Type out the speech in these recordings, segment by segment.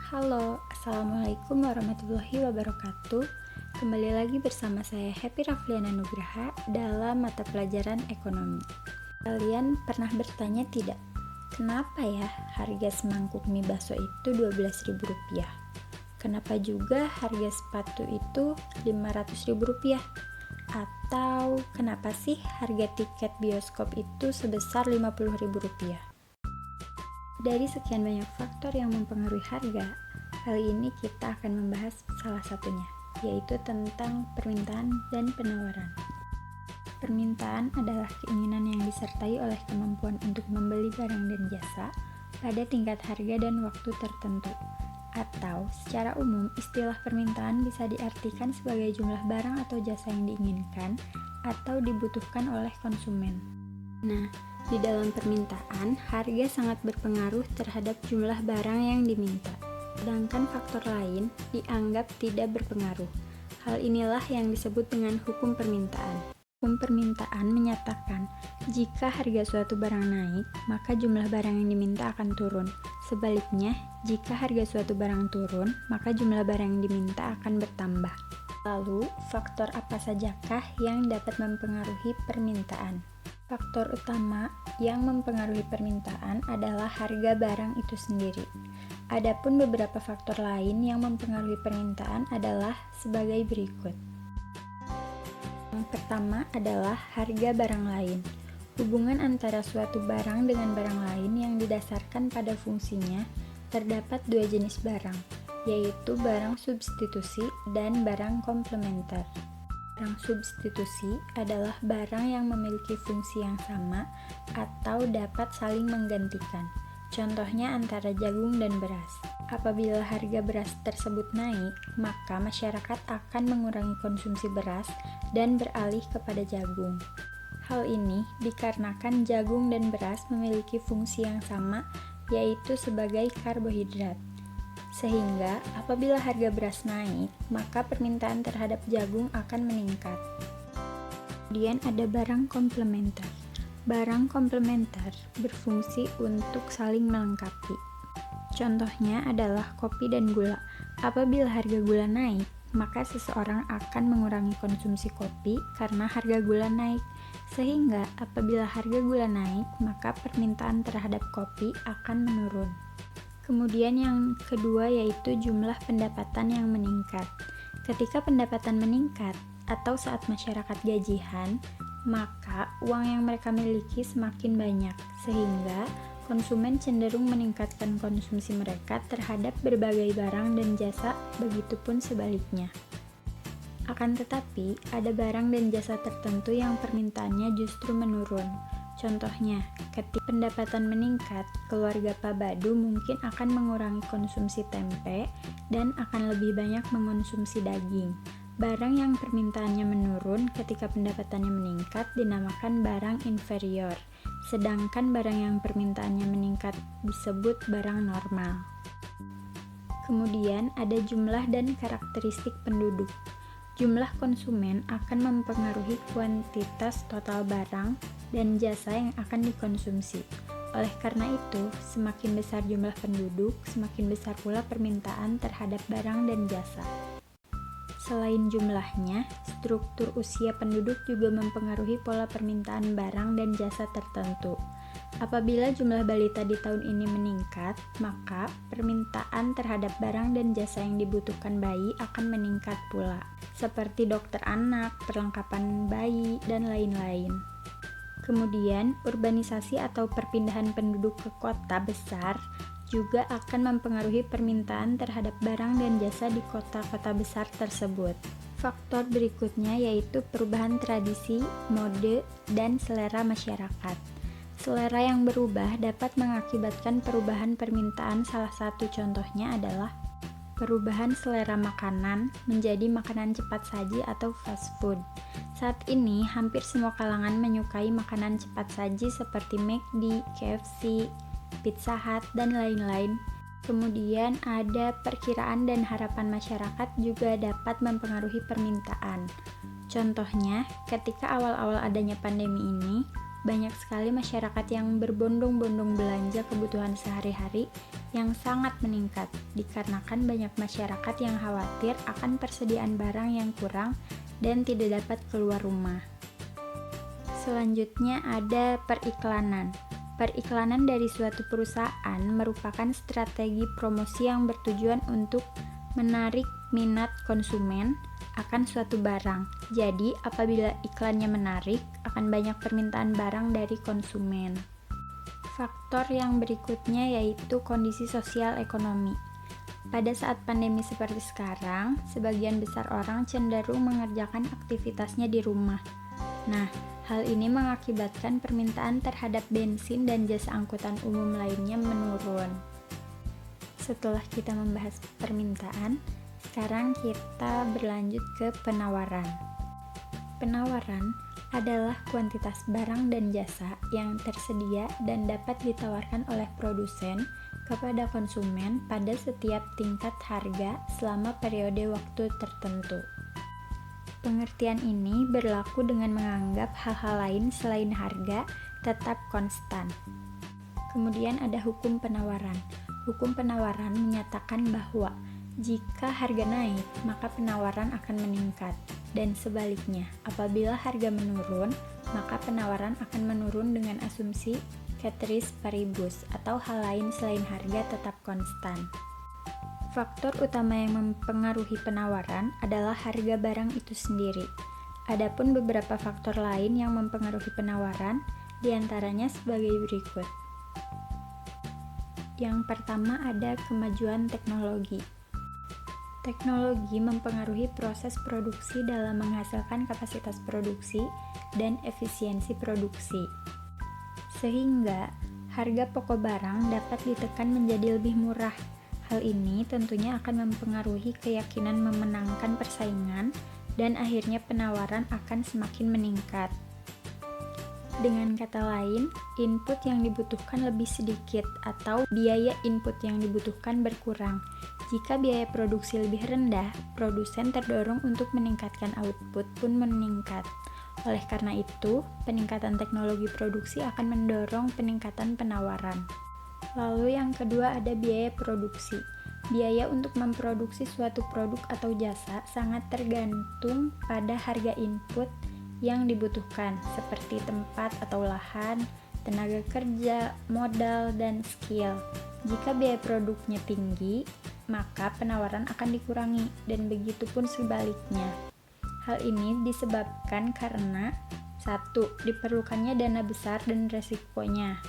Halo, Assalamualaikum warahmatullahi wabarakatuh. Kembali lagi bersama saya Happy Rafliana Nugraha dalam mata pelajaran ekonomi. Kalian pernah bertanya tidak? Kenapa ya harga semangkuk mie bakso itu Rp12.000? Kenapa juga harga sepatu itu Rp500.000? Atau kenapa sih harga tiket bioskop itu sebesar Rp50.000? Dari sekian banyak faktor yang mempengaruhi harga, kali ini kita akan membahas salah satunya, yaitu tentang permintaan dan penawaran. Permintaan adalah keinginan yang disertai oleh kemampuan untuk membeli barang dan jasa pada tingkat harga dan waktu tertentu. Atau, secara umum, istilah permintaan bisa diartikan sebagai jumlah barang atau jasa yang diinginkan atau dibutuhkan oleh konsumen. Nah, di dalam permintaan, harga sangat berpengaruh terhadap jumlah barang yang diminta, sedangkan faktor lain dianggap tidak berpengaruh. Hal inilah yang disebut dengan hukum permintaan. Hukum permintaan menyatakan, jika harga suatu barang naik, maka jumlah barang yang diminta akan turun. Sebaliknya, jika harga suatu barang turun, maka jumlah barang yang diminta akan bertambah. Lalu, faktor apa sajakah yang dapat mempengaruhi permintaan? Faktor utama yang mempengaruhi permintaan adalah harga barang itu sendiri. Adapun beberapa faktor lain yang mempengaruhi permintaan adalah sebagai berikut. Yang pertama adalah harga barang lain. Hubungan antara suatu barang dengan barang lain yang didasarkan pada fungsinya terdapat dua jenis barang, yaitu barang substitusi dan barang komplementer. Barang substitusi adalah barang yang memiliki fungsi yang sama atau dapat saling menggantikan. Contohnya antara jagung dan beras. Apabila harga beras tersebut naik, maka masyarakat akan mengurangi konsumsi beras dan beralih kepada jagung. Hal ini dikarenakan jagung dan beras memiliki fungsi yang sama, yaitu sebagai karbohidrat. Sehingga apabila harga beras naik, maka permintaan terhadap jagung akan meningkat. Kemudian ada barang komplementer. Barang komplementer berfungsi untuk saling melengkapi. Contohnya adalah kopi dan gula. Apabila harga gula naik, maka seseorang akan mengurangi konsumsi kopi karena harga gula naik. Sehingga apabila harga gula naik, maka permintaan terhadap kopi akan menurun. Kemudian yang kedua yaitu jumlah pendapatan yang meningkat. Ketika pendapatan meningkat atau saat masyarakat gajian, maka uang yang mereka miliki semakin banyak, sehingga konsumen cenderung meningkatkan konsumsi mereka terhadap berbagai barang dan jasa, begitupun sebaliknya. Akan tetapi, ada barang dan jasa tertentu yang permintaannya justru menurun. Contohnya, ketika pendapatan meningkat, keluarga Pak Badu mungkin akan mengurangi konsumsi tempe dan akan lebih banyak mengonsumsi daging. Barang yang permintaannya menurun ketika pendapatannya meningkat dinamakan barang inferior, sedangkan barang yang permintaannya meningkat disebut barang normal. Kemudian ada jumlah dan karakteristik penduduk. Jumlah konsumen akan mempengaruhi kuantitas total barang dan jasa yang akan dikonsumsi. Oleh karena itu, semakin besar jumlah penduduk, semakin besar pula permintaan terhadap barang dan jasa. Selain jumlahnya, struktur usia penduduk juga mempengaruhi pola permintaan barang dan jasa tertentu. Apabila jumlah balita di tahun ini meningkat, maka permintaan terhadap barang dan jasa yang dibutuhkan bayi akan meningkat pula, seperti dokter anak, perlengkapan bayi, dan lain-lain. Kemudian, urbanisasi atau perpindahan penduduk ke kota besar juga akan mempengaruhi permintaan terhadap barang dan jasa di kota-kota besar tersebut. Faktor berikutnya yaitu perubahan tradisi, mode, dan selera masyarakat. Selera yang berubah dapat mengakibatkan perubahan permintaan. Salah satu contohnya adalah perubahan selera makanan menjadi makanan cepat saji atau fast food. Saat ini, hampir semua kalangan menyukai makanan cepat saji seperti McD, KFC, Pizza Hut, dan lain-lain. Kemudian ada perkiraan dan harapan masyarakat juga dapat mempengaruhi permintaan. Contohnya, ketika awal-awal adanya pandemi ini, banyak sekali masyarakat yang berbondong-bondong belanja kebutuhan sehari-hari yang sangat meningkat, dikarenakan banyak masyarakat yang khawatir akan persediaan barang yang kurang dan tidak dapat keluar rumah. Selanjutnya ada periklanan. Periklanan dari suatu perusahaan merupakan strategi promosi yang bertujuan untuk menarik minat konsumen akan suatu barang. Jadi, apabila iklannya menarik, akan banyak permintaan barang dari konsumen. Faktor yang berikutnya yaitu kondisi sosial ekonomi. Pada saat pandemi seperti sekarang, sebagian besar orang cenderung mengerjakan aktivitasnya di rumah. Nah, hal ini mengakibatkan permintaan terhadap bensin dan jasa angkutan umum lainnya menurun. Setelah kita membahas permintaan, sekarang kita berlanjut ke penawaran. Penawaran adalah kuantitas barang dan jasa yang tersedia dan dapat ditawarkan oleh produsen kepada konsumen pada setiap tingkat harga selama periode waktu tertentu. Pengertian ini berlaku dengan menganggap hal-hal lain selain harga tetap konstan. Kemudian ada hukum penawaran. Hukum penawaran menyatakan bahwa jika harga naik, maka penawaran akan meningkat, dan sebaliknya, apabila harga menurun, maka penawaran akan menurun dengan asumsi ceteris paribus atau hal lain selain harga tetap konstan. Faktor utama yang mempengaruhi penawaran adalah harga barang itu sendiri. Adapun beberapa faktor lain yang mempengaruhi penawaran, diantaranya sebagai berikut. Yang pertama ada kemajuan teknologi. Teknologi mempengaruhi proses produksi dalam menghasilkan kapasitas produksi dan efisiensi produksi. Sehingga, harga pokok barang dapat ditekan menjadi lebih murah. Hal ini tentunya akan mempengaruhi keyakinan memenangkan persaingan dan akhirnya penawaran akan semakin meningkat. Dengan kata lain, input yang dibutuhkan lebih sedikit atau biaya input yang dibutuhkan berkurang. Jika biaya produksi lebih rendah, produsen terdorong untuk meningkatkan output pun meningkat. Oleh karena itu, peningkatan teknologi produksi akan mendorong peningkatan penawaran. Lalu yang kedua ada biaya produksi. Biaya untuk memproduksi suatu produk atau jasa sangat tergantung pada harga input yang dibutuhkan, seperti tempat atau lahan, tenaga kerja, modal, dan skill. Jika biaya produknya tinggi, maka penawaran akan dikurangi, dan begitu pun sebaliknya. Hal ini disebabkan karena 1. Diperlukannya dana besar dan resikonya.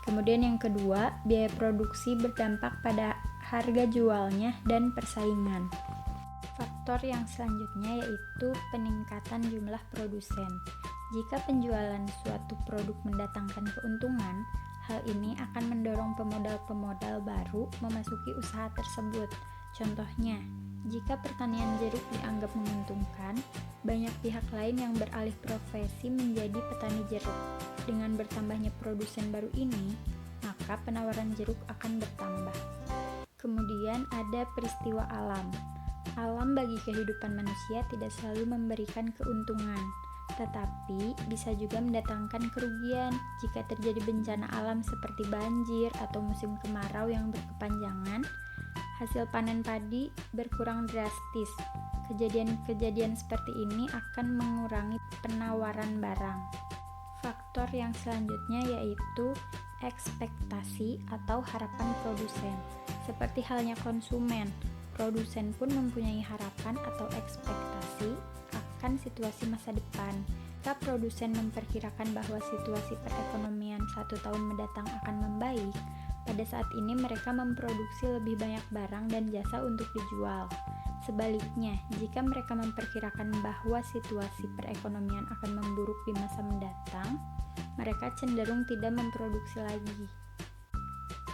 Kemudian yang kedua, biaya produksi berdampak pada harga jualnya dan persaingan. Faktor yang selanjutnya yaitu peningkatan jumlah produsen. Jika penjualan suatu produk mendatangkan keuntungan, hal ini akan mendorong pemodal-pemodal baru memasuki usaha tersebut. Contohnya, jika pertanian jeruk dianggap menguntungkan, banyak pihak lain yang beralih profesi menjadi petani jeruk. Dengan bertambahnya produsen baru ini, maka penawaran jeruk akan bertambah. Kemudian ada peristiwa alam. Alam bagi kehidupan manusia tidak selalu memberikan keuntungan, tetapi bisa juga mendatangkan kerugian jika terjadi bencana alam seperti banjir atau musim kemarau yang berkepanjangan. Hasil panen padi berkurang drastis. Kejadian-kejadian seperti ini akan mengurangi penawaran barang. Faktor yang selanjutnya yaitu ekspektasi atau harapan produsen. Seperti halnya konsumen, produsen pun mempunyai harapan atau ekspektasi akan situasi masa depan. Jika produsen memperkirakan bahwa situasi perekonomian 1 tahun mendatang akan membaik, pada saat ini mereka memproduksi lebih banyak barang dan jasa untuk dijual. Sebaliknya, jika mereka memperkirakan bahwa situasi perekonomian akan memburuk di masa mendatang, mereka cenderung tidak memproduksi lagi.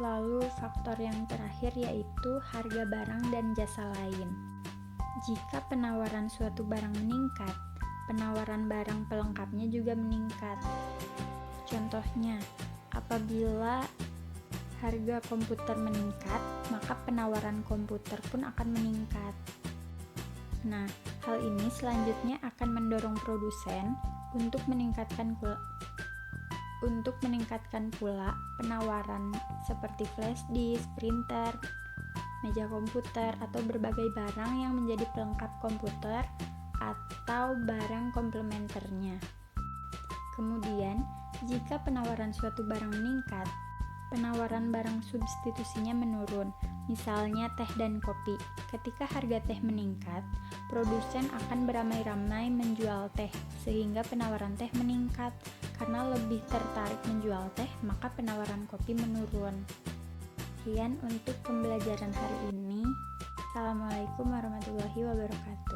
Lalu faktor yang terakhir yaitu harga barang dan jasa lain. Jika penawaran suatu barang meningkat, penawaran barang pelengkapnya juga meningkat. Contohnya, apabila harga komputer meningkat, maka penawaran komputer pun akan meningkat. Nah, hal ini selanjutnya akan mendorong produsen untuk meningkatkan untuk meningkatkan pula penawaran seperti flash disk, printer, meja komputer, atau berbagai barang yang menjadi pelengkap komputer atau barang komplementernya. Kemudian, jika penawaran suatu barang meningkat, penawaran barang substitusinya menurun, misalnya teh dan kopi. Ketika harga teh meningkat, produsen akan beramai-ramai menjual teh, sehingga penawaran teh meningkat. Karena lebih tertarik menjual teh, maka penawaran kopi menurun. Sekian untuk pembelajaran hari ini. Assalamualaikum warahmatullahi wabarakatuh.